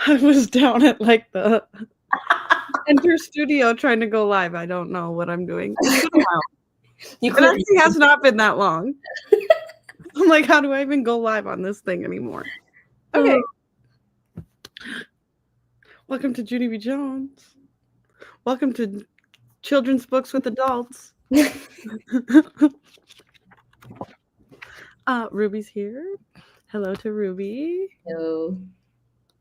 I was down at like the enter studio trying to go live. I don't know what I'm doing. It's been a while. It actually has not been that long. I'm like, how do I even go live on this thing anymore? Okay. Welcome to Junie B. Jones. Welcome to Children's Books with Adults. Ruby's here. Hello to Ruby. Hello.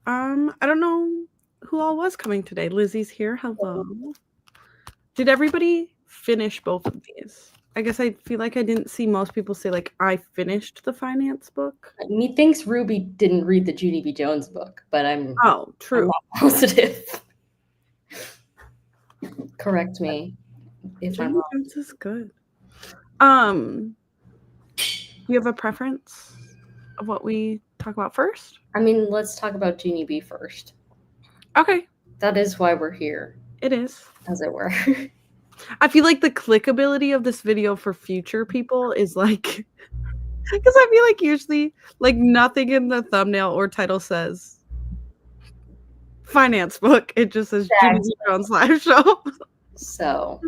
I don't know who all was coming today. Lizzie's here. Hello. Did everybody finish both of these? I guess I feel like I didn't see most people say like I finished the finance book. Methinks Ruby didn't read the Junie B. Jones book, but I'm true. I'm not positive. Correct me if I'm wrong. Jones is good. Do you have a preference of what we talk about first? I mean, let's talk about Junie B first. Okay. That is why we're here. It is. As it were. I feel like the clickability of this video for future people is like, because I feel like usually like nothing in the thumbnail or title says finance book. It just says Junie B. Jones live show. So,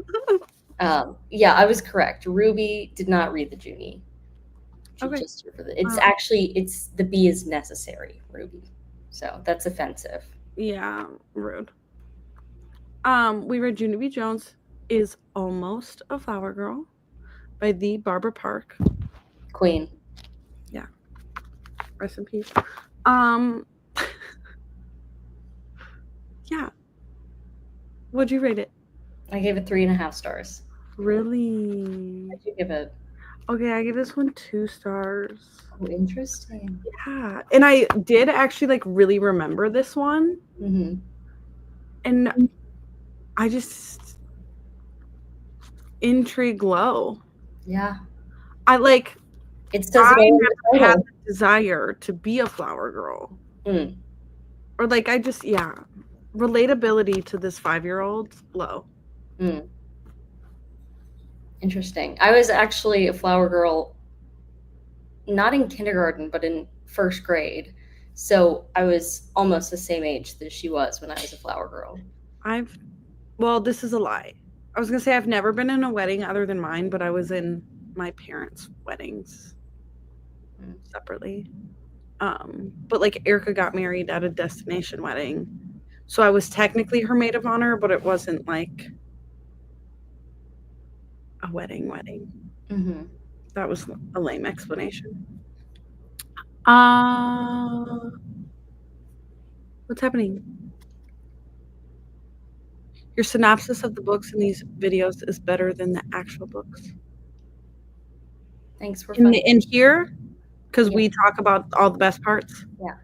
yeah, I was correct. Ruby did not read the Junie. Okay. Just for it's the B is necessary, Ruby. So that's offensive. Yeah, rude. We read Junie B. Jones is Almost a Flower Girl by the Barbara Park. Queen. Yeah. Rest in peace. Yeah. What'd you rate it? I gave it 3.5 stars. Really? What'd you give it? Okay, I give this one 2 stars. Oh, interesting. Yeah. And I did actually like really remember this one. Mm-hmm. And I just intrigue low. Yeah. I like it says I never had the desire to be a flower girl. Mm. Or like I just relatability to this 5-year-old low. Mm. Interesting. I was actually a flower girl not in kindergarten but in 1st grade. So I was almost the same age that she was when I was a flower girl. Well, this is a lie. I was gonna say I've never been in a wedding other than mine, but I was in my parents' weddings separately. But like Erica got married at a destination wedding, so I was technically her maid of honor, but it wasn't like a wedding. Mm-hmm. That was a lame explanation. What's happening? Your synopsis of the books in these videos is better than the actual books. Thanks for in here, because we talk about all the best parts. Yeah.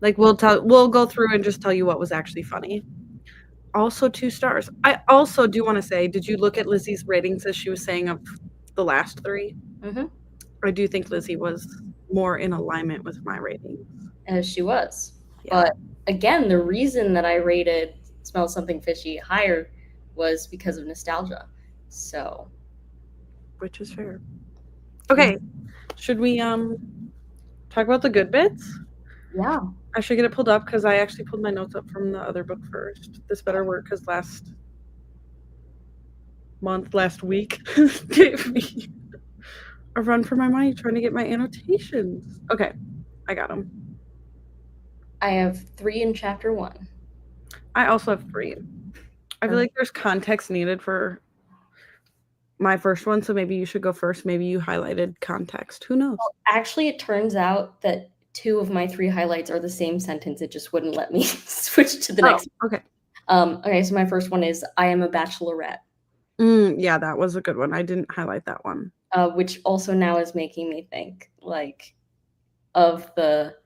Like we'll go through and just tell you what was actually funny. Also 2 stars. I also do want to say, did you look at Lizzie's ratings as she was saying of the last 3? Mm-hmm. I do think Lizzie was more in alignment with my ratings. As she was. Yeah. But again, the reason that I rated Smell Something Fishy higher was because of nostalgia. So. Which is fair. Okay. Should we talk about the good bits? Yeah. I should get it pulled up because I actually pulled my notes up from the other book first. This better work because last week gave me a run for my money trying to get my annotations. Okay, I got them. I have 3 in chapter 1. I also have 3. I feel like there's context needed for my first one, so maybe you should go first. Maybe you highlighted context. Who knows? Well, actually, it turns out that 2 of my 3 highlights are the same sentence. It just wouldn't let me switch to the next. Okay. Okay, so my first one is I am a bachelorette. Yeah, that was a good one. I didn't highlight that one. Which also now is making me think like of the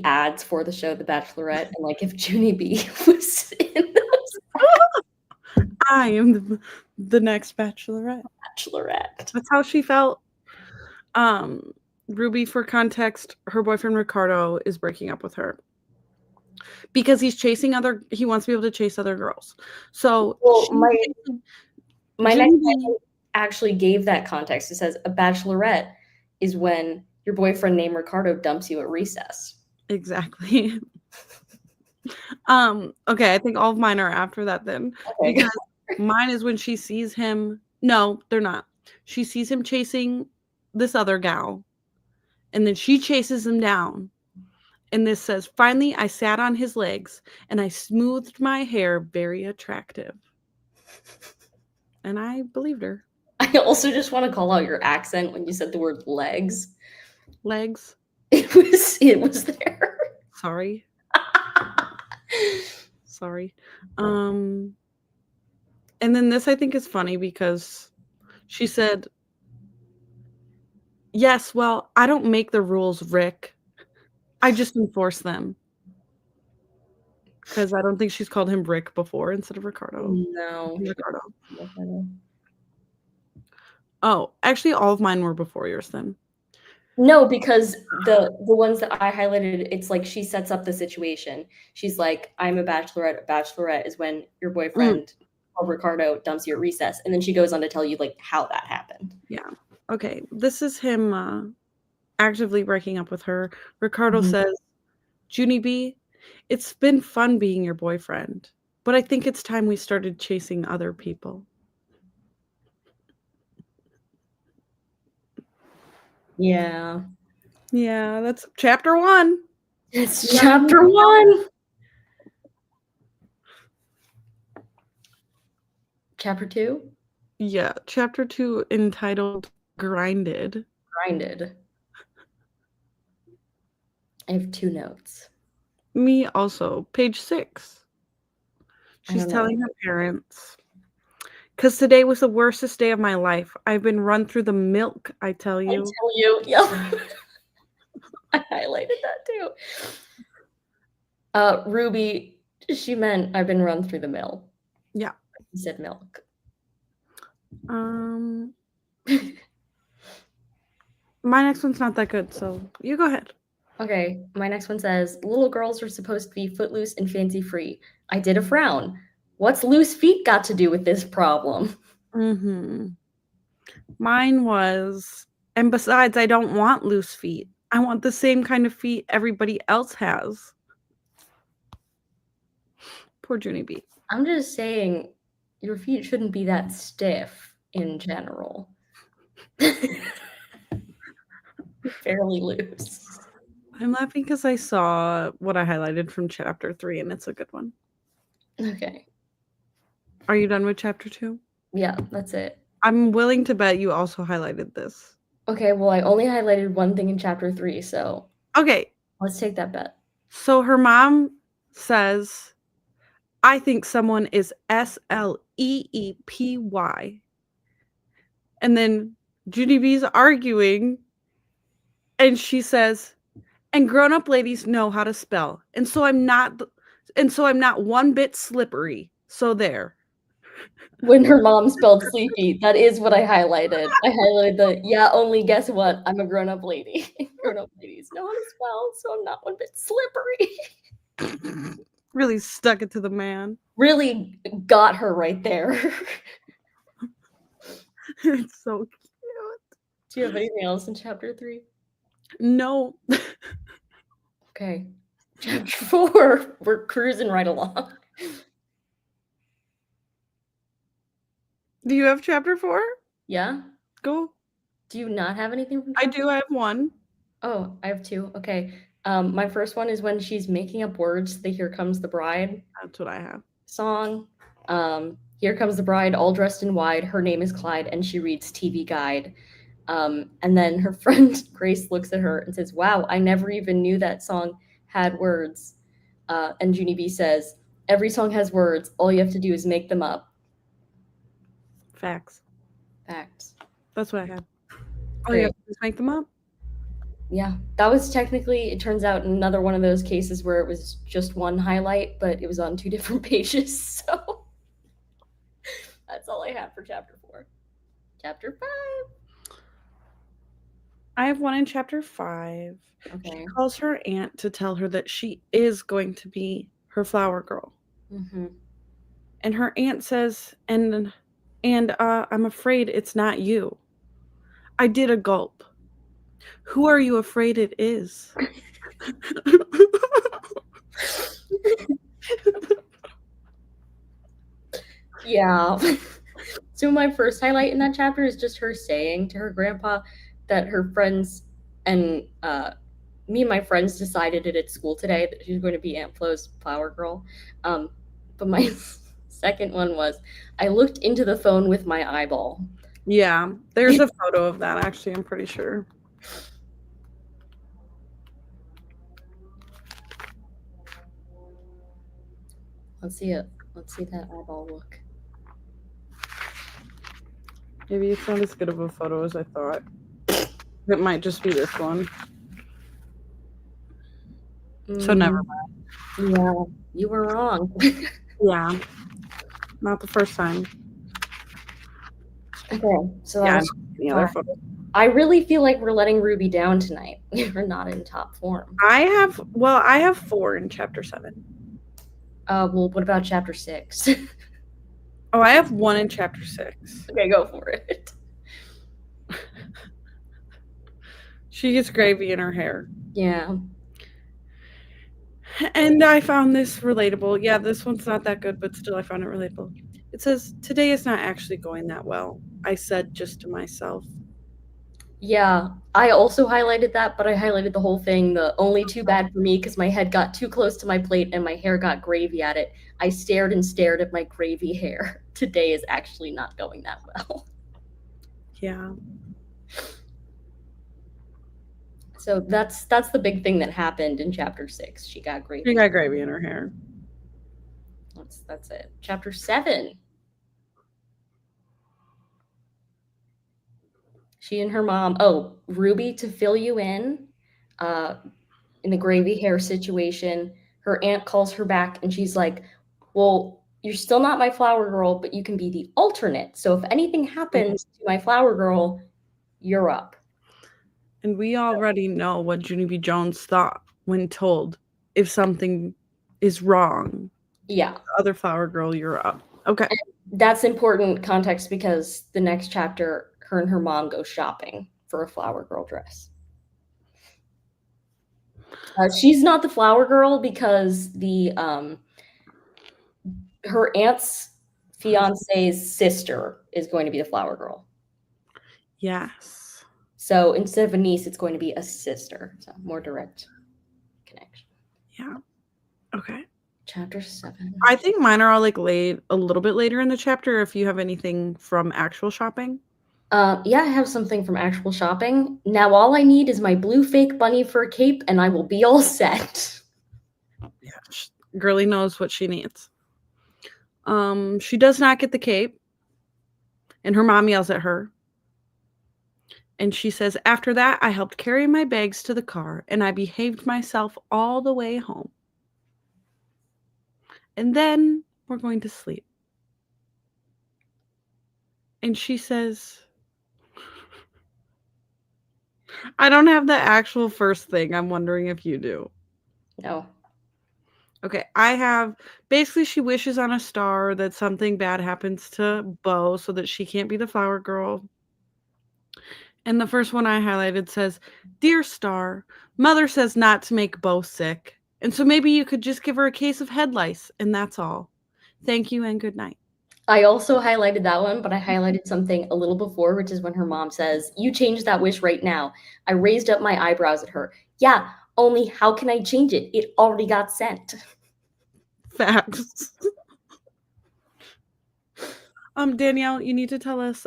ads for the show The Bachelorette, and like if Junie B was in those. I am the next bachelorette. That's how she felt. Ruby, for context, her boyfriend Ricardo is breaking up with her because he wants to be able to chase other girls. So my next line actually gave that context. It says a bachelorette is when your boyfriend named Ricardo dumps you at recess. Exactly. Okay, I think all of mine are after that then, Okay. because mine is when she sees him. No, they're not. She sees him chasing this other gal, and then she chases him down. And this says, "Finally, I sat on his legs, and I smoothed my hair, very attractive." And I believed her. I also just want to call out your accent when you said the word legs. Legs. It was there. Sorry. Sorry. And then this I think is funny because she said, "Yes, well, I don't make the rules, Rick. I just enforce them." Because I don't think she's called him Rick before instead of Ricardo. No. Ricardo. Oh, actually, all of mine were before yours then. No, because the ones that I highlighted, it's like she sets up the situation. She's like, "I'm a bachelorette." A bachelorette is when your boyfriend or Ricardo dumps you at recess, and then she goes on to tell you like how that happened. Yeah. Okay. This is him actively breaking up with her. Ricardo says, "Junie B, it's been fun being your boyfriend, but I think it's time we started chasing other people." Yeah. Yeah, that's chapter 1. It's chapter 1. Chapter 2? Yeah, chapter 2 entitled Grinded. Grinded. I have 2 notes. Me also. Page 6. She's don't know. telling her parents, "'Cause today was the worstest day of my life. I've been run through the milk, I tell I you." tell you. Yeah. I highlighted that too. Ruby, she meant I've been run through the mill. Yeah. He said milk. My next one's not that good, so you go ahead. Okay, my next one says, "Little girls are supposed to be footloose and fancy-free. I did a frown. What's loose feet got to do with this problem?" Mine was, "And besides, I don't want loose feet. I want the same kind of feet everybody else has." Poor Junie B. I'm just saying, your feet shouldn't be that stiff in general. Fairly loose. I'm laughing because I saw what I highlighted from chapter 3, and it's a good one. Okay. Are you done with chapter 2? Yeah, that's it. I'm willing to bet you also highlighted this. Okay, well, I only highlighted one thing in chapter 3, so Okay. let's take that bet. So her mom says, "I think someone is Sleepy." And then Junie B's arguing, and she says, "And grown-up ladies know how to spell. And so I'm not one bit slippery. So there." When her mom spelled sleepy, that is what I highlighted. I highlighted the, "Yeah, only guess what? I'm a grown-up lady." Grown-up ladies know how to spell, so I'm not one bit slippery. Really stuck it to the man. Really got her right there. It's so cute. Do you have anything else in chapter 3? No. Okay. Chapter 4, we're cruising right along. Do you have chapter 4? Yeah? Go. Do you not have anything from I chapter do, I have 1. Oh, I have 2. Okay. My first one is when she's making up words to the "Here Comes the Bride" That's what I have. song. "Here comes the bride, all dressed in white. Her name is Clyde, and she reads TV Guide." And then her friend Grace looks at her and says, "Wow, I never even knew that song had words." And Junie B says, "Every song has words. All you have to do is make them up." Facts. Facts. That's what I have. Oh, yeah, just make them up. Yeah, that was technically, it turns out, another one of those cases where it was just one highlight, but it was on 2 different pages. So that's all I have for chapter 4. Chapter 5. I have 1 in chapter 5. Okay. She calls her aunt to tell her that she is going to be her flower girl. And her aunt says, and I'm afraid it's not you." I did a gulp. "Who are you afraid it is?" Yeah. So my first highlight in that chapter is just her saying to her grandpa that her friends and me and my friends decided it at school today that she's going to be Aunt Flo's flower girl. But my second one was I looked into the phone with my eyeball. Yeah, there's a photo of that, actually, I'm pretty sure. Let's see it. Let's see that eyeball look. Maybe it's not as good of a photo as I thought. It might just be this one. So never mind. Yeah, you were wrong. Yeah. Not the first time. Okay, so that Yeah, was any other photo. I really feel like we're letting Ruby down tonight. We're not in top form. I have 4 in chapter 7. Well, what about chapter 6? Oh, I have 1 in chapter 6. Okay, go for it. She gets gravy in her hair. Yeah. And I found this relatable. Yeah, this one's not that good, but still I found it relatable. It says, "Today is not actually going that well," I said just to myself. Yeah, I also highlighted that, but I highlighted the whole thing. The only too bad for me because my head got too close to my plate and my hair got gravy at it. I stared and stared at my gravy hair. Today is actually not going that well. Yeah. So that's the big thing that happened in chapter 6. She got gravy. She got gravy in her hair. That's it. Chapter 7. She and her mom. Oh, Ruby, to fill you in the gravy hair situation, her aunt calls her back and she's like, well, you're still not my flower girl, but you can be the alternate. So if anything happens to my flower girl, you're up. And we already know what Junie B. Jones thought when told, if something is wrong, yeah, the other flower girl, you're up. Okay. And that's important context because the next chapter, her and her mom go shopping for a flower girl dress. She's not the flower girl because her aunt's fiance's sister is going to be the flower girl. Yes. So instead of a niece, it's going to be a sister. So more direct connection. Yeah. Okay. Chapter 7. I think mine are all like a little bit later in the chapter. If you have anything from actual shopping. Yeah, I have something from actual shopping. Now all I need is my blue fake bunny fur cape, and I will be all set. Yeah, girly knows what she needs. She does not get the cape, and her mom yells at her. And she says, "After that, I helped carry my bags to the car, and I behaved myself all the way home. And then we're going to sleep." And she says, I don't have the actual first thing. I'm wondering if you do. No. Okay, I have, basically she wishes on a star that something bad happens to Bo so that she can't be the flower girl. And the first one I highlighted says, "Dear Star, Mother says not to make Bo sick. And so maybe you could just give her a case of head lice, and that's all. Thank you and good night." I also highlighted that one, but I highlighted something a little before, which is when her mom says, "You change that wish right now." I raised up my eyebrows at her. Yeah, only how can I change it? It already got sent. Facts. Danielle, you need to tell us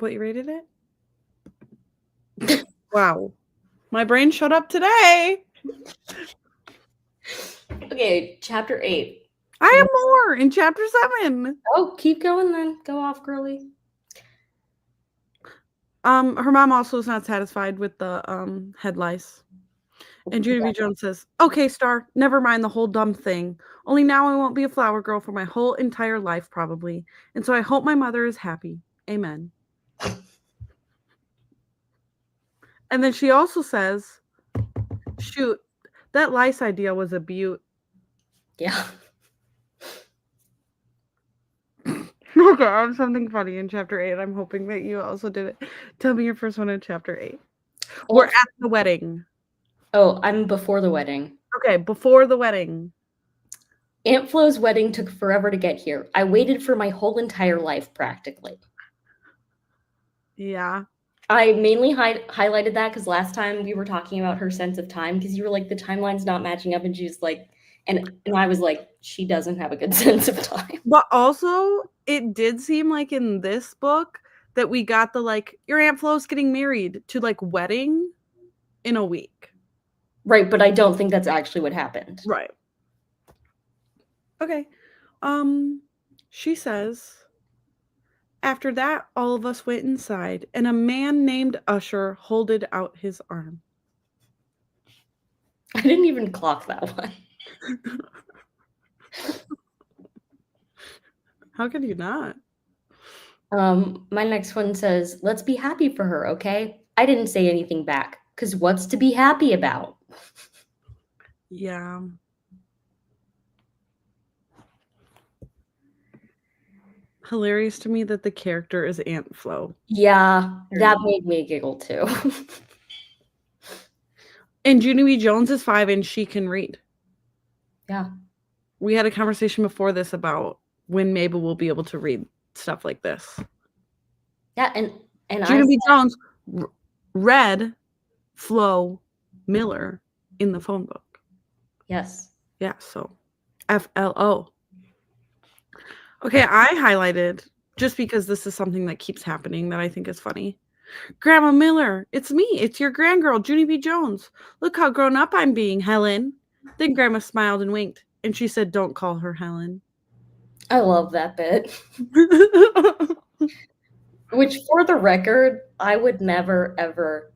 what you rated it. Wow, my brain showed up today. Okay, chapter 8. I have more in chapter 7. Oh, keep going then. Go off, girly. Her mom also is not satisfied with the head lice. And Junie B. Jones says, "Okay, Star, never mind the whole dumb thing. Only now I won't be a flower girl for my whole entire life, probably. And so I hope my mother is happy. Amen." And then she also says, "Shoot, that lice idea was a beaut." Yeah. Okay, I have something funny in chapter 8. I'm hoping that you also did it. Tell me your first one in chapter 8. We're at the wedding. Oh, I'm before the wedding. Okay, before the wedding. Aunt Flo's wedding took forever to get here. I waited for my whole entire life, practically. Yeah. I mainly highlighted that because last time we were talking about her sense of time, because you were like, the timeline's not matching up, and she was like, and I was like, she doesn't have a good sense of time. But also, it did seem like in this book that we got the, like, your Aunt Flo's getting married to, like, wedding in a week. Right, but I don't think that's actually what happened. Right. Okay. She says, after that, all of us went inside, and a man named Usher holded out his arm. I didn't even clock that one. How could you not? My next one says, let's be happy for her, okay? I didn't say anything back, because what's to be happy about? Yeah. Hilarious to me that the character is Aunt Flo. Yeah, that made me giggle too. And Junie B. Jones is 5 and she can read. Yeah. We had a conversation before this about when Mabel will be able to read stuff like this. Yeah, and Junie B. Jones read Flo Miller in the phone book. Yes. Yeah, so FLO. Okay, I highlighted, just because this is something that keeps happening that I think is funny. Grandma Miller, it's me. It's your grandgirl, Junie B. Jones. Look how grown up I'm being, Helen. Then Grandma smiled and winked, and she said, don't call her Helen. I love that bit. Which, for the record, I would never, ever,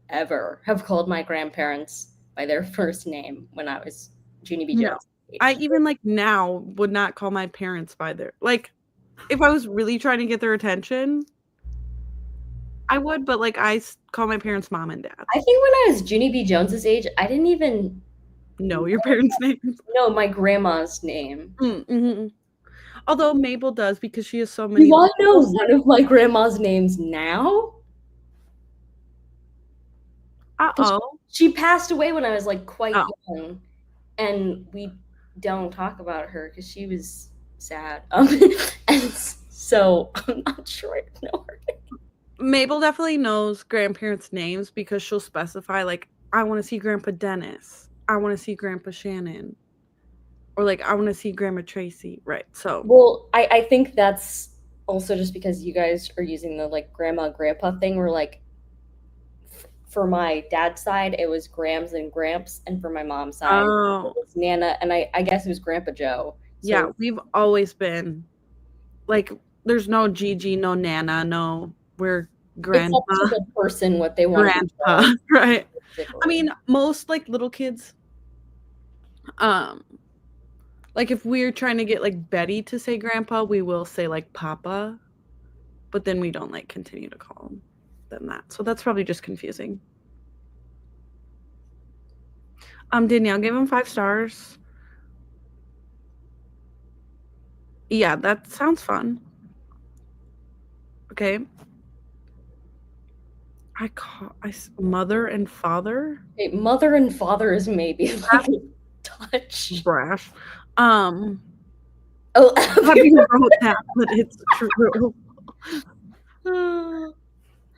ever have called my grandparents by their first name when I was Junie B. Jones. No. I even, like, now would not call my parents by their, like, if I was really trying to get their attention, I would, but, like, I call my parents mom and dad. I think when I was Junie B. Jones's age, I didn't even know your parents' names. know my grandma's name. Mm-hmm. Although Mabel does, because she has so many. Do I know one of my grandma's names now? Uh-oh. She passed away when I was, like, quite young, and we don't talk about her because she was sad. And so I'm not sure I know her name. Mabel definitely knows grandparents' names because she'll specify, like, I want to see Grandpa Dennis. I want to see Grandpa Shannon. Or, like, I want to see Grandma Tracy. Right, so. Well, I think that's also just because you guys are using the, like, grandma, grandpa thing where, like, for my dad's side, it was Grams and Gramps, and for my mom's side, it was Nana, and I guess it was Grandpa Joe. So, yeah, we've always been, like, there's no Gigi, no Nana, no, we're grandpa. It's up to the person what they want. Grandpa, right. I mean, most, like, little kids, like, if we're trying to get, like, Betty to say grandpa, we will say, like, papa, but then we don't, like, continue to call them that. So that's probably just confusing. Danielle gave him 5 stars. Yeah, that sounds fun. Okay. Mother and father? Okay, mother and father is maybe, like, a touch. Brash. Oh, Abby wrote that, but it's true.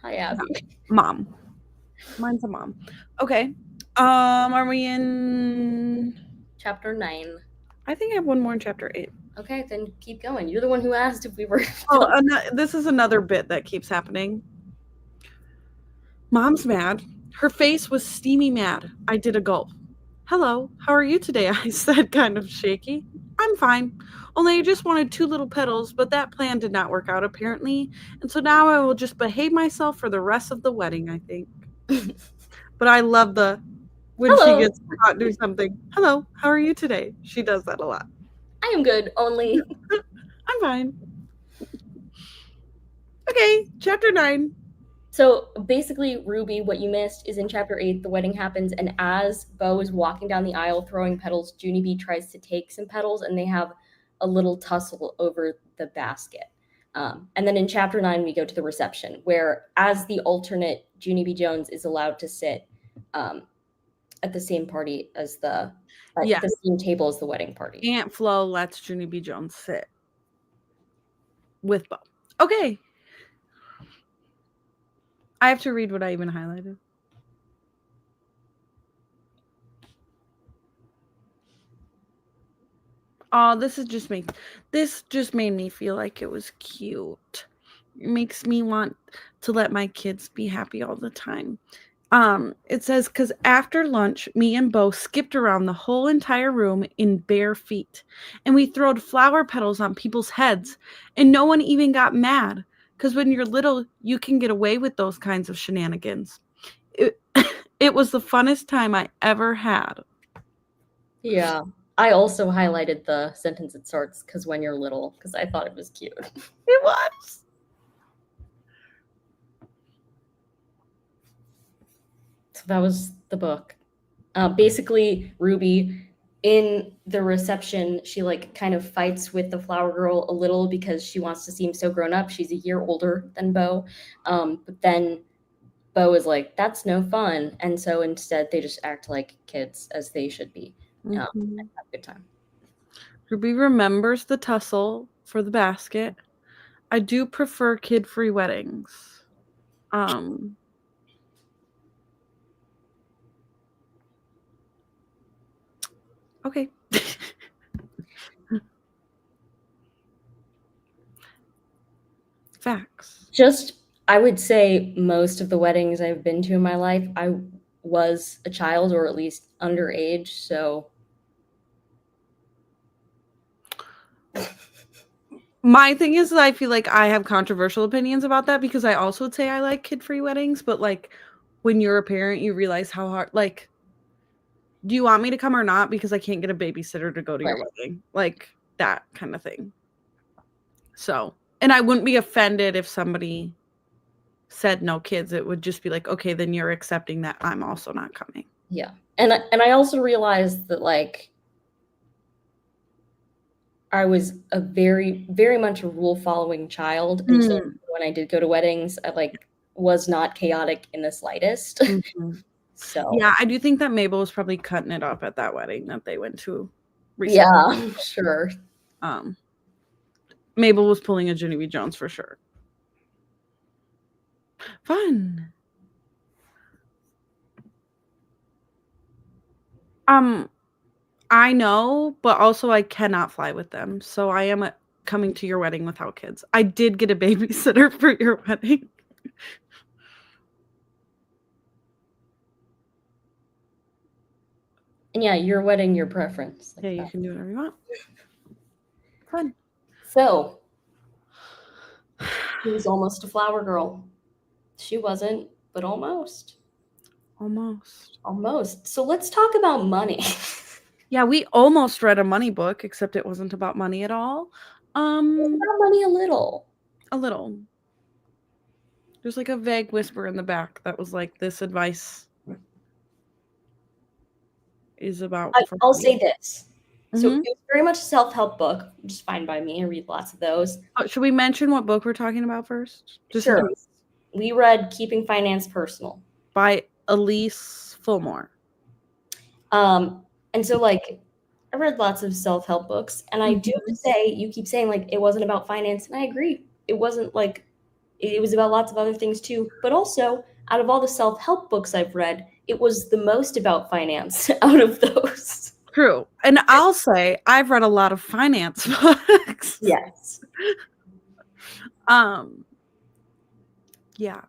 Hi, Abby. Mom. Mine's a mom. Okay. Are we in Chapter 9? I think I have one more in chapter 8. Okay, then keep going. You're the one who asked if we were. Oh, this is another bit that keeps happening. Mom's mad. Her face was steamy mad. I did a gulp. Hello, how are you today? I said, kind of shaky. I'm fine. Only I just wanted 2 little petals, but that plan did not work out apparently, and so now I will just behave myself for the rest of the wedding, I think. But I love when Hello. she gets caught doing something. Hello, how are you today? She does that a lot. I am good, only. I'm fine. Okay, chapter 9. So basically, Ruby, what you missed is in chapter 8, the wedding happens, and as Beau is walking down the aisle throwing petals, Junie B tries to take some petals, and they have a little tussle over the basket. And then in chapter 9, we go to the reception, where as the alternate, Junie B Jones is allowed to sit at the same party as at Yeah. the same table as the wedding party. Aunt Flo lets Junie B. Jones sit with Beau. Okay. I have to read what I even highlighted. Oh, this just made me feel like it was cute. It makes me want to let my kids be happy all the time. It says, because after lunch, me and Beau skipped around the whole entire room in bare feet, and we throwed flower petals on people's heads, and no one even got mad, because when you're little, you can get away with those kinds of shenanigans. It, it was the funnest time I ever had. Yeah. I also highlighted the sentence that starts, because when you're little, because I thought it was cute. It was. So that was the book. Basically, Ruby, in the reception, she like kind of fights with the flower girl a little because she wants to seem so grown up. She's a year older than Beau. But then Beau is like, that's no fun. And so instead they just act like kids, as they should be. And have a good time. Ruby remembers the tussle for the basket. I do prefer kid-free weddings. Okay. Facts. Just, I would say most of the weddings I've been to in my life, I was a child or at least underage. So My thing is that I feel like I have controversial opinions about that because I also would say I like kid-free weddings, but like when you're a parent, you realize how hard, like, do you want me to come or not? Because I can't get a babysitter to go to your wedding. Like that kind of thing. So, and I wouldn't be offended if somebody said no kids. It would just be like, okay, then you're accepting that I'm also not coming. Yeah. And I also realized that like I was a very, very much a rule following child. And so when I did go to weddings, I like was not chaotic in the slightest. So yeah, I do think that Mabel was probably cutting it up at that wedding that they went to recently. Yeah, sure. Mabel was pulling a Junie B. Jones for sure. Fun. I know, but also I cannot fly with them. So I am coming to your wedding without kids. I did get a babysitter for your wedding. And yeah, your wedding, your preference. Yeah, you can do whatever you want. Fun. So she was almost a flower girl. She wasn't, but almost. Almost. So let's talk about money. Yeah, we almost read a money book, except it wasn't about money at all. About money a little. A little. There's like a vague whisper in the back that was like, this advice is about. I'll say this. So it was very much a self-help book, which is fine by me. I read lots of those. Should we mention what book we're talking about first? Sure. We read Keeping Finance Personal by Ellyce Fulmore. And so like I read lots of self-help books, and I do have to say, you keep saying like it wasn't about finance, and I agree. It wasn't like, it was about lots of other things too. But also, out of all the self-help books I've read, it was the most about finance out of those. True. And I'll say I've read a lot of finance books. Yes. Yeah.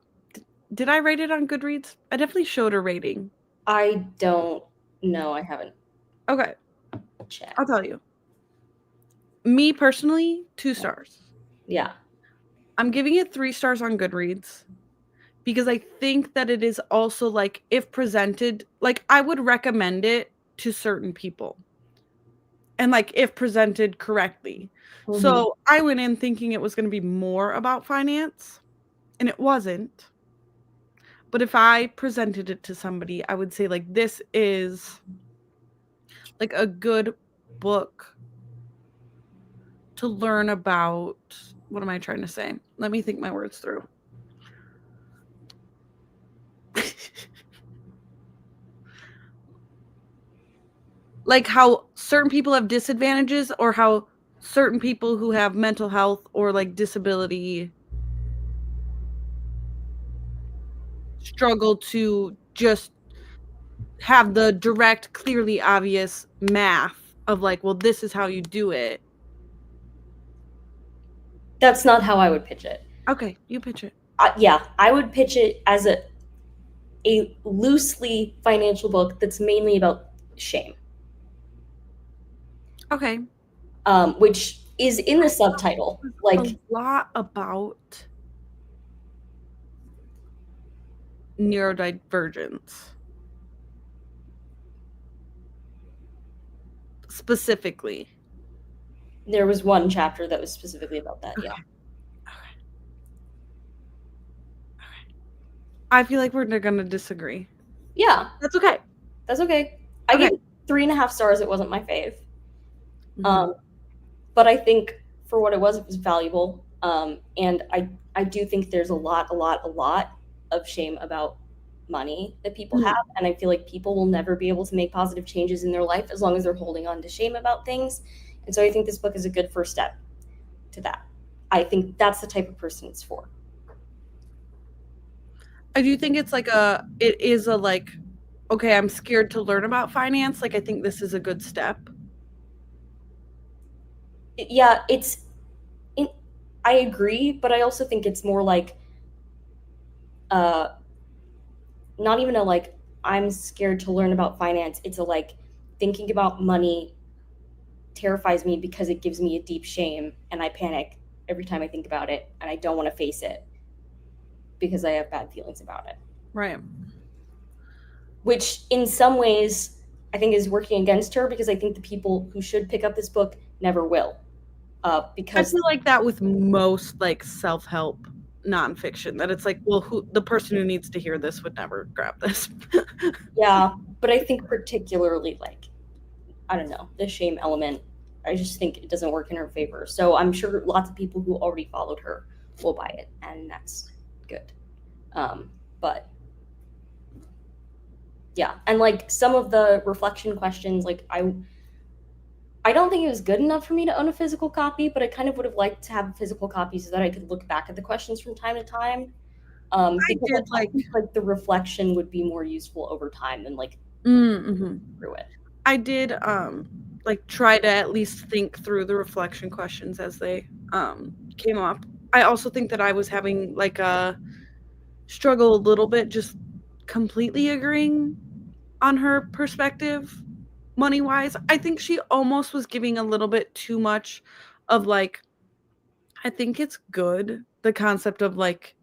Did I rate it on Goodreads? I definitely showed a rating. I don't know. I haven't. Okay. Checked. I'll tell you. Me personally, 2 stars. Yeah. I'm giving it 3 stars on Goodreads because I think that it is also like, if presented, like I would recommend it to certain people. And like if presented correctly. So I went in thinking it was going to be more about finance, and it wasn't. But if I presented it to somebody, I would say like, this is like a good book to learn about, what am I trying to say? Let me think my words through. like how certain people have disadvantages, or how certain people who have mental health or like disability struggle to just have the direct, clearly obvious math of like, well, this is how you do it. That's not how I would pitch it. Okay, you pitch it. Yeah, I would pitch it as a loosely financial book that's mainly about shame. Okay. Which is in the subtitle. Like a lot about neurodivergence. Specifically. There was one chapter that was specifically about that, okay. yeah. Okay. I feel like we're gonna disagree. Yeah. That's okay. That's okay. I gave it 3.5 stars. It wasn't my fave. Mm-hmm. But I think for what it was valuable. And I do think there's a lot of shame about money that people have. And I feel like people will never be able to make positive changes in their life as long as they're holding on to shame about things. And so I think this book is a good first step to that. I think that's the type of person it's for. I do think it's like it is a like, okay, I'm scared to learn about finance. Like, I think this is a good step. Yeah, I agree, but I also think it's more like, not even a like, I'm scared to learn about finance. It's a like, thinking about money terrifies me because it gives me a deep shame and I panic every time I think about it and I don't want to face it because I have bad feelings about it. Right. Which in some ways I think is working against her, because I think the people who should pick up this book never will. Because I feel like that with most like self-help nonfiction, that it's like, well, the person who needs to hear this would never grab this. Yeah, but I think particularly like, I don't know, the shame element, I just think it doesn't work in her favor. So I'm sure lots of people who already followed her will buy it, and that's good. But yeah, and like some of the reflection questions, like I don't think it was good enough for me to own a physical copy, but I kind of would have liked to have a physical copy so that I could look back at the questions from time to time. Because I think like the reflection would be more useful over time than like through it. I did like try to at least think through the reflection questions as they came up. I also think that I was having like a struggle a little bit just completely agreeing on her perspective money wise. I think she almost was giving a little bit too much of like, I think it's good, the concept of like,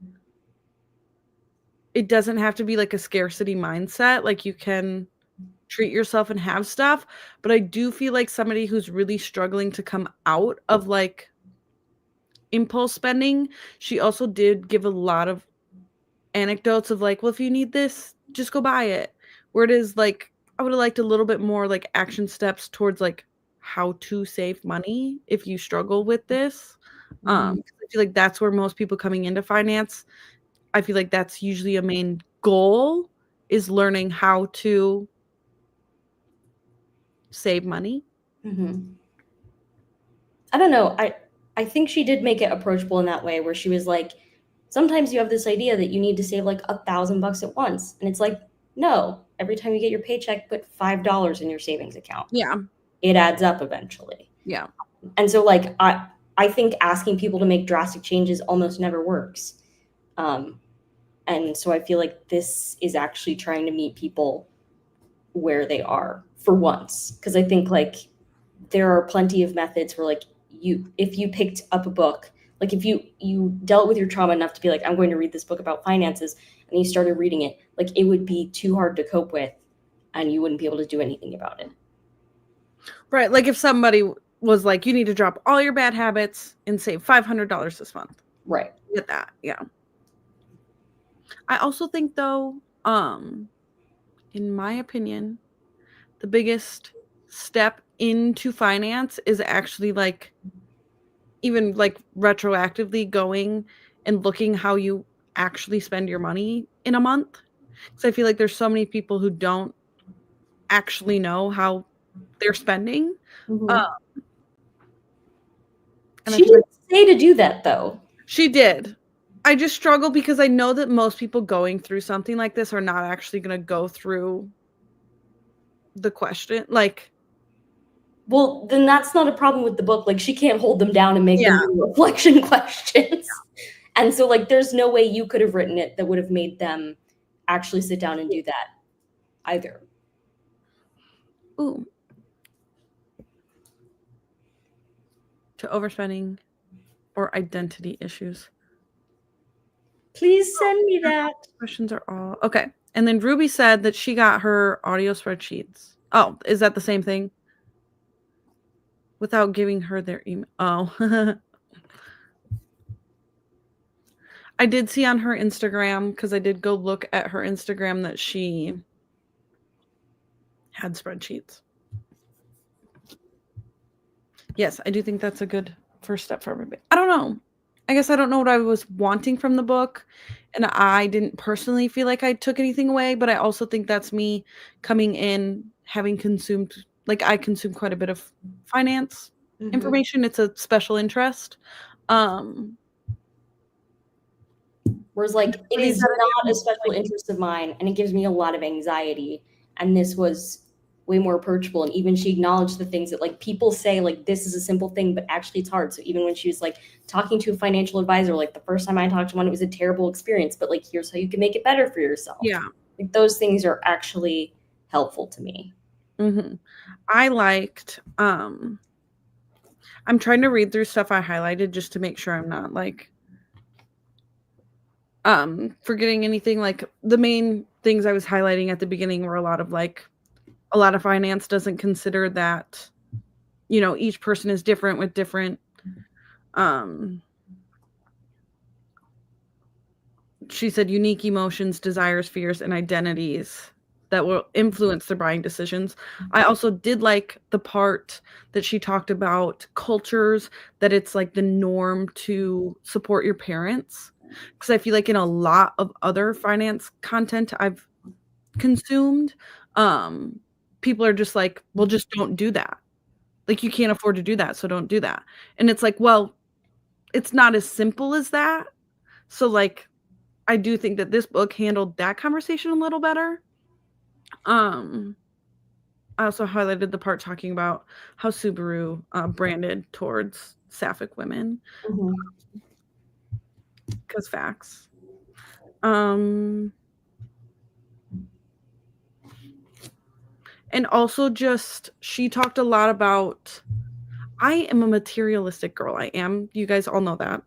it doesn't have to be like a scarcity mindset. Like, you can treat yourself and have stuff. But I do feel like somebody who's really struggling to come out of like impulse spending, she also did give a lot of anecdotes of like, well, if you need this, just go buy it. Where it is like, I would have liked a little bit more like action steps towards like how to save money if you struggle with this. I feel like that's where most people coming into finance, I feel like that's usually a main goal, is learning how to save money. I don't know. I think she did make it approachable in that way, where she was like, sometimes you have this idea that you need to save like $1,000 at once, and it's like, no. Every time you get your paycheck, put $5 in your savings account. Yeah, it adds up eventually. Yeah, and so like I think asking people to make drastic changes almost never works. And so I feel like this is actually trying to meet people where they are for once, because I think like there are plenty of methods where like if you picked up a book, like if you dealt with your trauma enough to be like, I'm going to read this book about finances, and you started reading it, like it would be too hard to cope with and you wouldn't be able to do anything about it. Right. Like if somebody was like, you need to drop all your bad habits and save $500 this month. Right. Get that. Yeah. I also think though, in my opinion, the biggest step into finance is actually like, even like retroactively going and looking how you actually spend your money in a month. Because I feel like there's so many people who don't actually know how their spending. Mm-hmm. And She didn't say to do that, though. She did. I just struggle because I know that most people going through something like this are not actually going to go through the question. Like, well, then that's not a problem with the book. Like, she can't hold them down and make them do reflection questions. Yeah. And so, like, there's no way you could have written it that would have made them actually sit down and do that either. Ooh. To overspending or identity issues. Please send me that. Questions are all okay. And then Ruby said that she got her audio spreadsheets. Oh, is that the same thing? Without giving her their email. Oh. I did see on her Instagram, because I did go look at her Instagram, that she had spreadsheets. Yes, I do think that's a good first step for everybody. I don't know. I guess I don't know what I was wanting from the book, and I didn't personally feel like I took anything away, but I also think that's me coming in, having consumed, like, I consume quite a bit of finance information. It's a special interest. Whereas, like, it is not a special interest of mine, and it gives me a lot of anxiety. And this was way more approachable. And even she acknowledged the things that, like, people say, like, this is a simple thing, but actually it's hard. So even when she was, like, talking to a financial advisor, like, the first time I talked to one, it was a terrible experience, but, like, here's how you can make it better for yourself. Yeah. Like, those things are actually helpful to me. Mm-hmm. I liked, I'm trying to read through stuff I highlighted just to make sure I'm not, like, forgetting anything. Like, the main things I was highlighting at the beginning were a lot of finance doesn't consider that, you know, each person is different with different, she said, unique emotions, desires, fears, and identities that will influence their buying decisions. I also did like the part that she talked about cultures, that it's like the norm to support your parents. Because I feel like in a lot of other finance content I've consumed, people are just like, well, just don't do that. Like, you can't afford to do that, so don't do that. And it's like, well, it's not as simple as that. So, like, I do think that this book handled that conversation a little better. I also highlighted the part talking about how Subaru branded towards sapphic women. Because facts. And also just, she talked a lot about, I am a materialistic girl. I am. You guys all know that.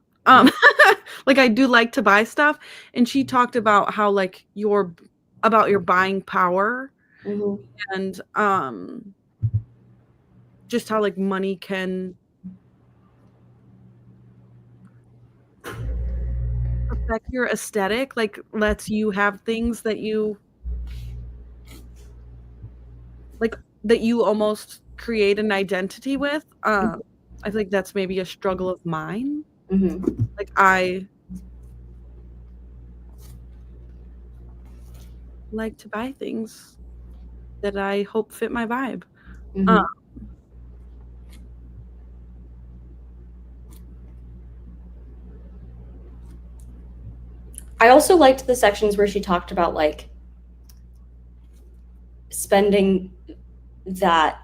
Like, I do like to buy stuff. And she talked about how, like, your buying power, and just how, like, money can affect your aesthetic, like, lets you have things that you like, that you almost create an identity with. I think that's maybe a struggle of mine. Like, I like to buy things that I hope fit my vibe. I also liked the sections where she talked about, like, spending that,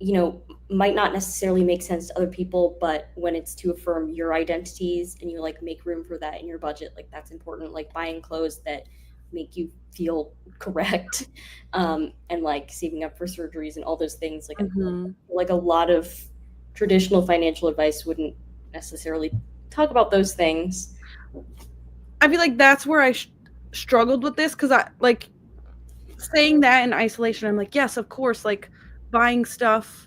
you know, might not necessarily make sense to other people, but when it's to affirm your identities and you, like, make room for that in your budget, like, that's important. Like, buying clothes that make you feel correct, and, like, saving up for surgeries and all those things. Like, like, a lot of traditional financial advice wouldn't necessarily talk about those things. I feel like that's where I struggled with this, because I, like, saying that in isolation, I'm like, yes, of course, like, buying stuff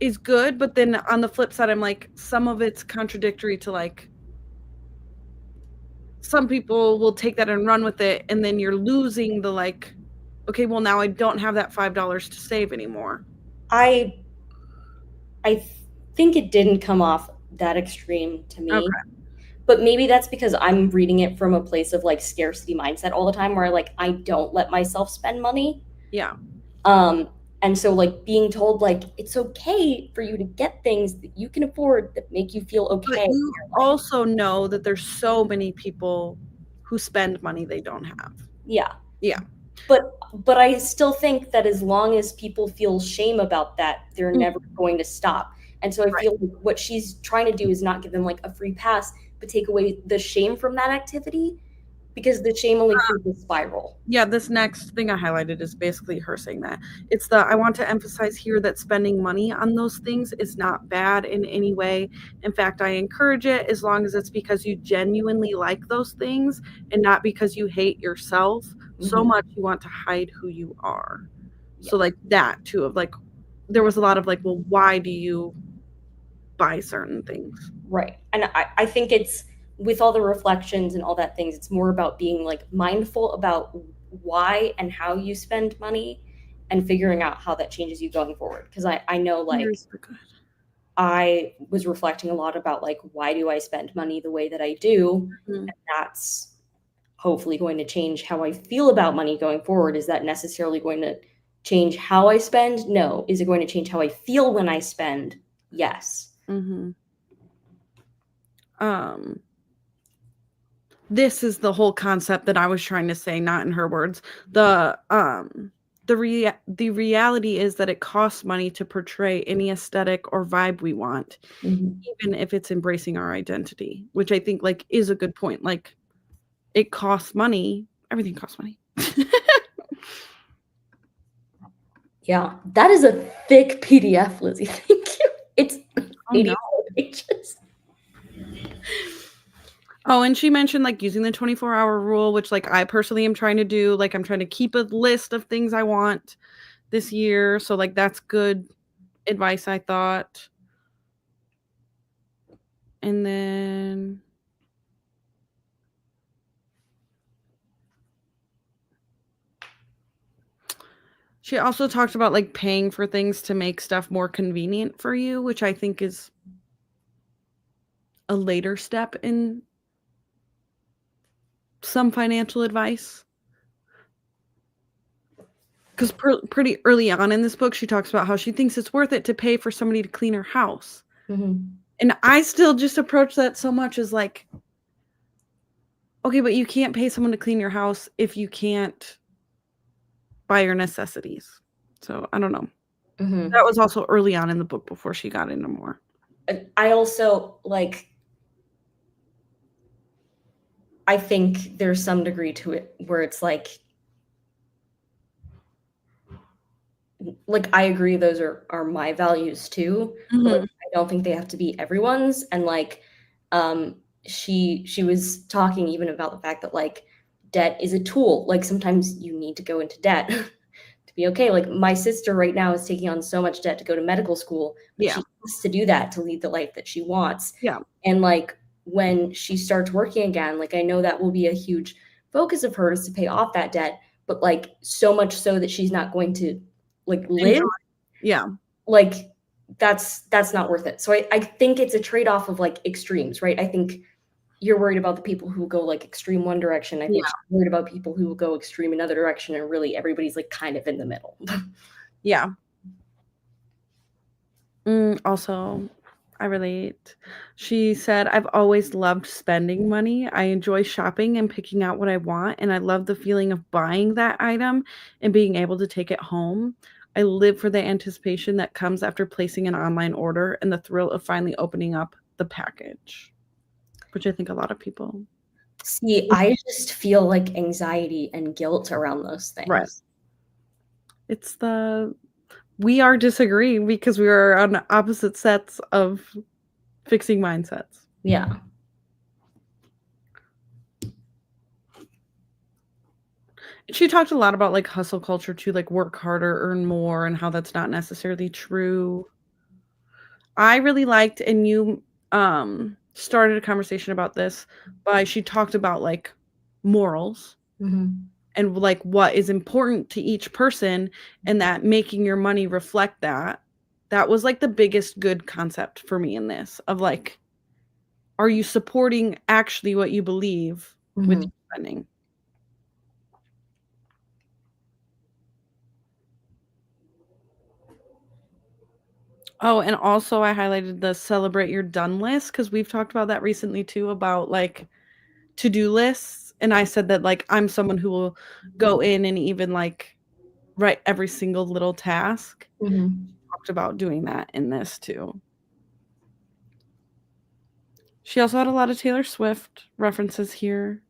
is good, but then on the flip side, I'm like, some of it's contradictory to, like, some people will take that and run with it, and then you're losing the, like, okay, well, now I don't have that $5 to save anymore. I think it didn't come off that extreme to me. Okay. But maybe that's because I'm reading it from a place of, like, scarcity mindset all the time, where, like, I don't let myself spend money. Yeah. And so like being told like it's okay for you to get things that you can afford that make you feel But okay. you also know that there's so many people who spend money they don't have. Yeah. Yeah. But I still think that as long as people feel shame about that, they're never going to stop. And so I feel like what she's trying to do is not give them like a free pass, but take away the shame from that activity, because the shame only creates a spiral. Yeah, this next thing I highlighted is basically her saying that. I want to emphasize here that spending money on those things is not bad in any way. In fact, I encourage it as long as it's because you genuinely like those things and not because you hate yourself so much you want to hide who you are. So like that too, of like, there was a lot of like, well, why do you buy certain things? Right. And I think it's, with all the reflections and all that things, it's more about being like mindful about why and how you spend money and figuring out how that changes you going forward. Because I know like I was reflecting a lot about like, why do I spend money the way that I do? Mm-hmm. And that's hopefully going to change how I feel about money going forward. Is that necessarily going to change how I spend? No. Is it going to change how I feel when I spend? Yes. Mm-hmm. This is the whole concept that I was trying to say, not in her words. The reality is that it costs money to portray any aesthetic or vibe we want, even if it's embracing our identity, which I think like is a good point. Like it costs money. Everything costs money. Yeah, that is a thick PDF, Lizzie. Thank you. It's 84 pages. Oh, and she mentioned like using the 24-hour rule, which like I personally am trying to do. Like I'm trying to keep a list of things I want this year. So like that's good advice, I thought. And then she also talked about like paying for things to make stuff more convenient for you, which I think is a later step in some financial advice. Because pretty early on in this book, she talks about how she thinks it's worth it to pay for somebody to clean her house. And I still just approach that so much as like, okay, but you can't pay someone to clean your house if you can't buy your necessities. So I don't know. That was also early on in the book before she got into more. I also like, I think there's some degree to it where it's like I agree those are my values too, but like, I don't think they have to be everyone's. And like she was talking even about the fact that like debt is a tool. Like sometimes you need to go into debt to be okay. Like my sister right now is taking on so much debt to go to medical school, but she has to do that to lead the life that she wants. Yeah. And like when she starts working again, like I know that will be a huge focus of hers to pay off that debt, but like so much so that she's not going to like live. Yeah. Like that's not worth it. So I think it's a trade-off of like extremes, right? I think you're worried about the people who go like extreme one direction. I think she's worried about people who will go extreme another direction, and really everybody's like kind of in the middle. Yeah. Also, I relate. She said, I've always loved spending money. I enjoy shopping and picking out what I want, and I love the feeling of buying that item and being able to take it home. I live for the anticipation that comes after placing an online order and the thrill of finally opening up the package, which I think a lot of people see. I just feel like anxiety and guilt around those things. Right. It's we are disagreeing because we are on opposite sets of fixing mindsets. Yeah. She talked a lot about like hustle culture too, like work harder, earn more, and how that's not necessarily true. I really liked, and you started a conversation about this, but she talked about like morals and like what is important to each person, and that making your money reflect that. That was like the biggest good concept for me in this, of like, are you supporting actually what you believe with your spending? Oh, and also I highlighted the celebrate your done list because we've talked about that recently too about like to-do lists. And I said that like I'm someone who will go in and even like write every single little task. Mm-hmm. Talked about doing that in this too. She also had a lot of Taylor Swift references here.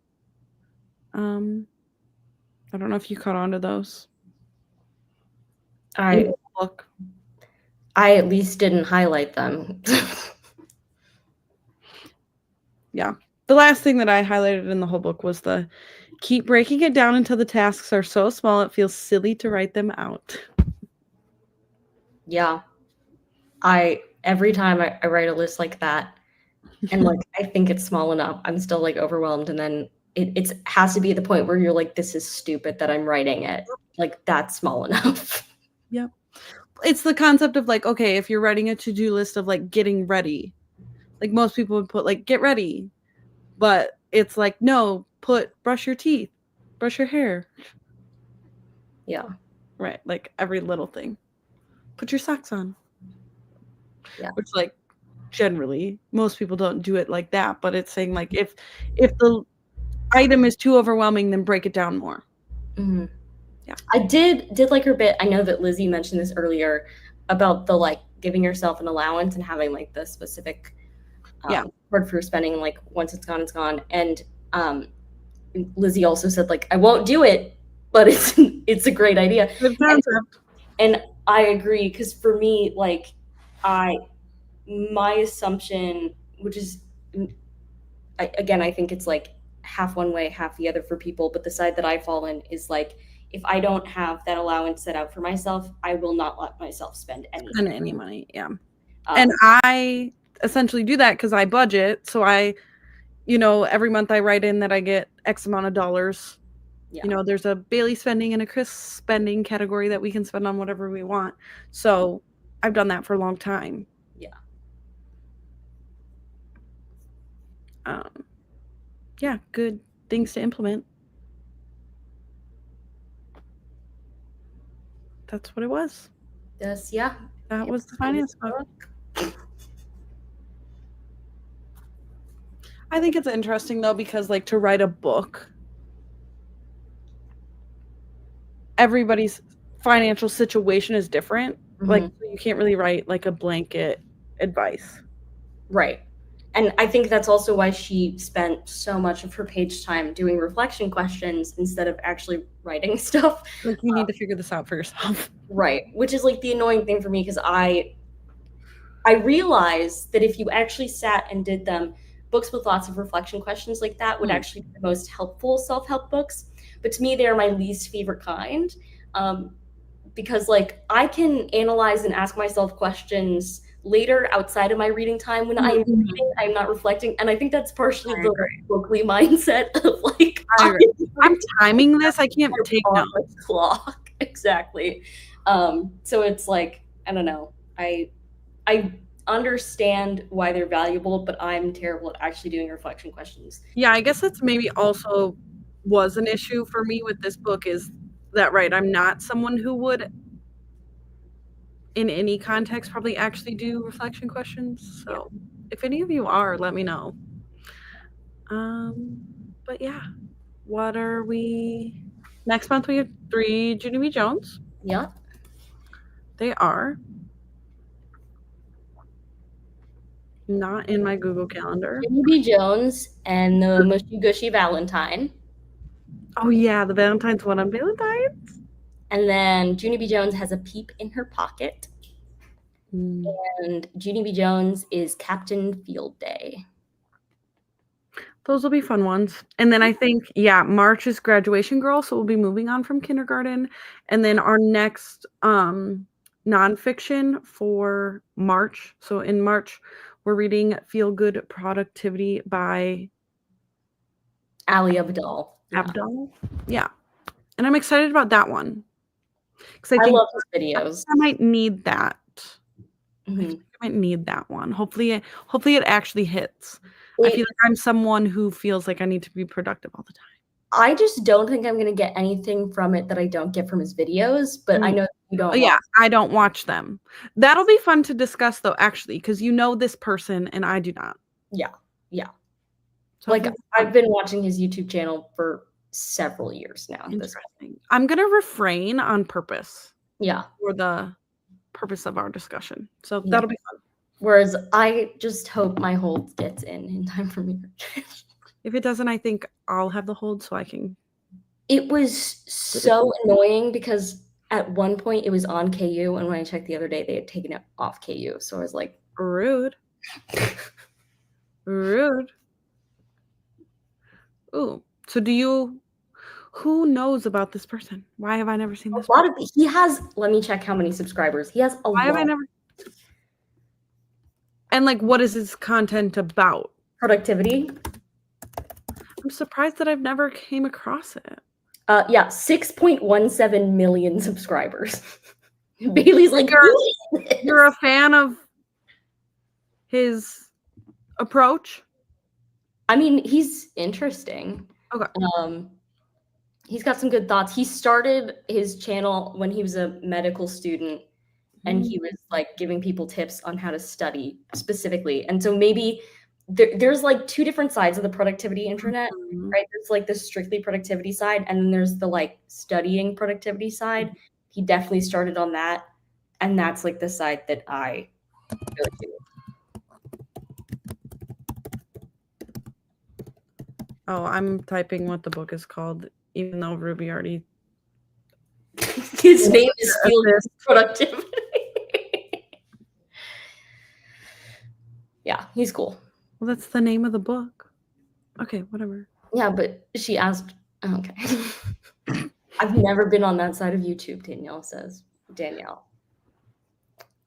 I don't know if you caught on to those. In the book. I at least didn't highlight them. Yeah. The last thing that I highlighted in the whole book was the keep breaking it down until the tasks are so small it feels silly to write them out. Yeah. Every time I write a list like that, and like I think it's small enough, I'm still like overwhelmed, and then it has to be at the point where you're like, this is stupid that I'm writing it. Like that's small enough. Yep. It's the concept of like, okay, if you're writing a to-do list of like getting ready, like most people would put like get ready, but it's like no, put brush your teeth, brush your hair. Yeah. Right, like every little thing. Put your socks on. Yeah. Which like generally most people don't do it like that, but it's saying like if the item is too overwhelming, then break it down more. Mm-hmm. Yeah. I did like her bit. I know that Lizzie mentioned this earlier about the like giving yourself an allowance and having like the specific word for spending, like once it's gone. And Lizzie also said like I won't do it, but it's a great idea. Good concept. And I agree, because for me, like my assumption, which is again, I think it's like half one way, half the other for people, but the side that I fall in is like, if I don't have that allowance set out for myself, I will not let myself spend any money. Yeah. And I essentially do that because I budget. So I, every month I write in that I get X amount of dollars. Yeah. There's a Bailey spending and a Chris spending category that we can spend on whatever we want. So I've done that for a long time. Yeah. Yeah, good things to implement. That's what it was. Yes, yeah. That was the finance book. I think it's interesting though, because like to write a book, everybody's financial situation is different. Mm-hmm. Like you can't really write like a blanket advice. Right. And I think that's also why she spent so much of her page time doing reflection questions instead of actually writing stuff. Like you need to figure this out for yourself. Right. Which is like the annoying thing for me, because I realized that if you actually sat and did them, books with lots of reflection questions like that would actually be the most helpful self-help books. But to me, they're my least favorite kind, because like I can analyze and ask myself questions later outside of my reading time when I'm reading, I'm not reflecting. And I think that's partially the bookly mindset of like, I'm timing this, I can't take notes. Clock. Exactly. So it's like, I don't know. I understand why they're valuable, but I'm terrible at actually doing reflection questions. Yeah, I guess that's maybe also was an issue for me with this book, is that right, I'm not someone who would in any context probably actually do reflection questions. So if any of you are, let me know. But yeah, what are we next month? We have 3 Junie B. Jones. Yeah, they are not in my Google Calendar. Junie B. Jones and the Mushy Gushy Valentine. Oh yeah, the Valentine's one on Valentine's. And then Junie B. Jones has a Peep in her pocket. And Junie B. Jones is Captain Field Day. Those will be fun ones. And then I think, March is Graduation Girl, so we'll be moving on from kindergarten. And then our next nonfiction for March. So in March, we're reading Feel Good Productivity by Ali Abdaal. Yeah. And I'm excited about that one. Because I love his videos. I might need that. I might need that one. Hopefully it actually hits. I feel like I'm someone who feels like I need to be productive all the time. I just don't think I'm going to get anything from it that I don't get from his videos, but I know You don't Yeah, watch. I don't watch them. That'll be fun to discuss though, actually, because you know this person and I do not. Yeah. So Like, I've been watching his YouTube channel for several years now at this point. interesting. I'm gonna refrain on purpose Yeah. for the purpose of our discussion. So Yeah. that'll be fun. Whereas I just hope my hold gets in time for me. If it doesn't, I think I'll have the hold so I can. It was so annoying because at one point it was on KU, and when I checked the other day, they had taken it off KU. So I was like, Rude. Rude. Ooh. So who knows about this person? Why have I never seen this? a lot of he has. Let me check how many subscribers he has. Why have I never? And like, what is his content about? Productivity. I'm surprised that I've never came across it. Yeah, 6.17 million subscribers. Bailey's like, you're a fan of his approach? I mean, he's interesting. Okay. He's got some good thoughts. He started his channel when he was a medical student, and he was like giving people tips on how to study specifically. And so maybe there's like two different sides of the productivity internet, right? There's like the strictly productivity side, and then there's the like studying productivity side. He definitely started on that, and that's like the side that I go to. Oh, I'm typing what the book is called, even though Ruby already. His name is Field Productivity. Yeah, he's cool. Well, that's the name of the book. Okay, whatever. Yeah, but she asked. Okay. I've never been on that side of YouTube, Danielle says. Danielle.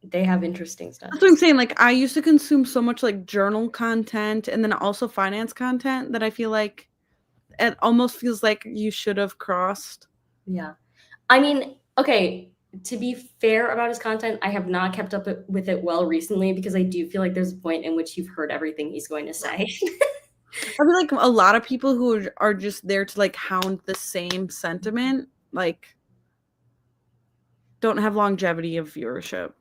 They have interesting stuff. That's what I'm saying. Like, I used to consume so much like journal content and then also finance content that I feel like it almost feels like you should have crossed. Yeah. I mean, okay, to be fair about his content, I have not kept up with it well recently because I do feel like there's a point in which you've heard everything he's going to say. I feel like a lot of people who are just there to like hound the same sentiment, like, don't have longevity of viewership.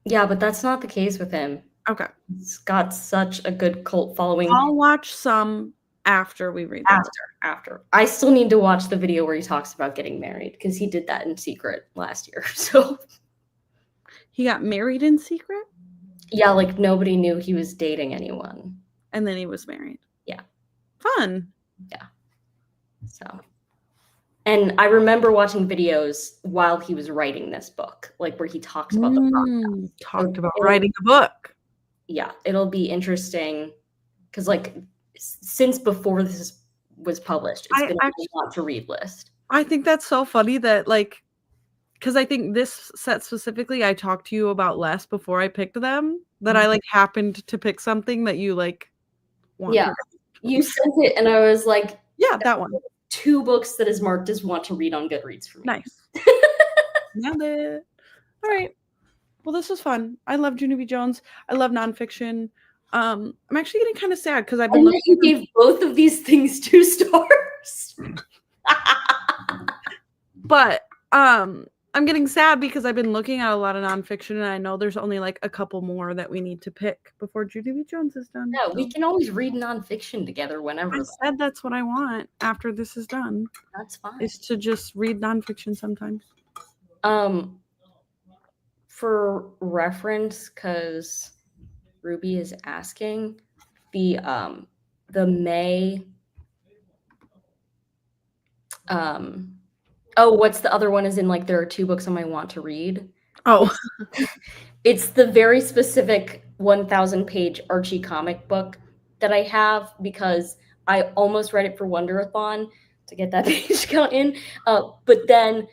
Yeah, but that's not the case with him. Okay. He's got such a good cult following. I'll watch some after we read them. After. I still need to watch the video where he talks about getting married because he did that in secret last year. So he got married in secret? Yeah, like nobody knew he was dating anyone. And then he was married. Yeah. Fun. Yeah. So, and I remember watching videos while he was writing this book, like where he talks about the process. Talked about writing a book. Yeah, it'll be interesting because like since before this was published, it's been a lot to read list. I think that's so funny that like, because I think this set specifically I talked to you about less before I picked them, that I like happened to pick something that you like want. Yeah, you sent it and I was like, yeah, that one. 2 books that is marked as want to read on Goodreads for me. Nice. Nailed it. All right. Well, this was fun. I love Junie B. Jones. I love nonfiction. I'm actually getting kind of sad because I've been looking. You gave both of these things 2 stars. But I'm getting sad because I've been looking at a lot of nonfiction and I know there's only like a couple more that we need to pick before Junie B. Jones is done. Yeah, so. We can always read nonfiction together whenever. I said that's what I want after this is done. That's fine. Is to just read nonfiction sometimes. For reference, because Ruby is asking, the May what's the other one is in like there are 2 books on my want to read. Oh. It's the very specific 1,000-page Archie comic book that I have because I almost read it for Wonderathon to get that page count in. But then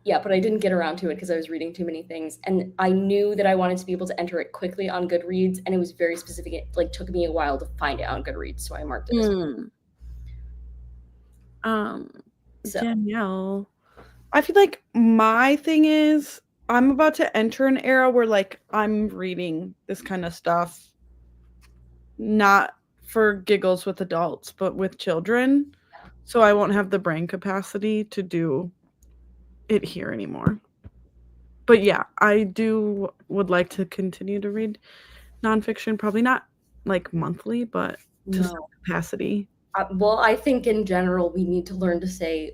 but I didn't get around to it because I was reading too many things. And I knew that I wanted to be able to enter it quickly on Goodreads, and it was very specific. It like took me a while to find it on Goodreads, so I marked it as Danielle, I feel like my thing is I'm about to enter an era where like I'm reading this kind of stuff not for giggles with adults, but with children. So I won't have the brain capacity to do it here anymore. But yeah, I would like to continue to read nonfiction. Probably not like monthly, but to some No. capacity. Well, I think in general we need to learn to say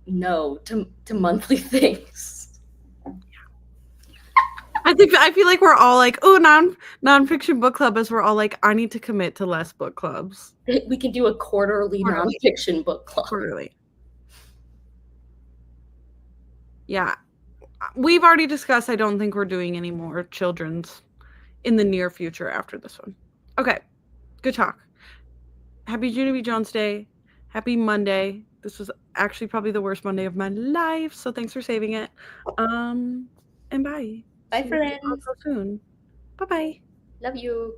no to monthly things. I feel like we're all like, oh, nonfiction book club, as we're all like, I need to commit to less book clubs. We can do a quarterly nonfiction book club. Quarterly. Yeah. We've already discussed, I don't think we're doing any more children's in the near future after this one. Okay. Good talk. Happy Junie Jones Day. Happy Monday. This was actually probably the worst Monday of my life, so thanks for saving it. And bye. Bye, See you friends. all so soon. Bye-bye. Love you.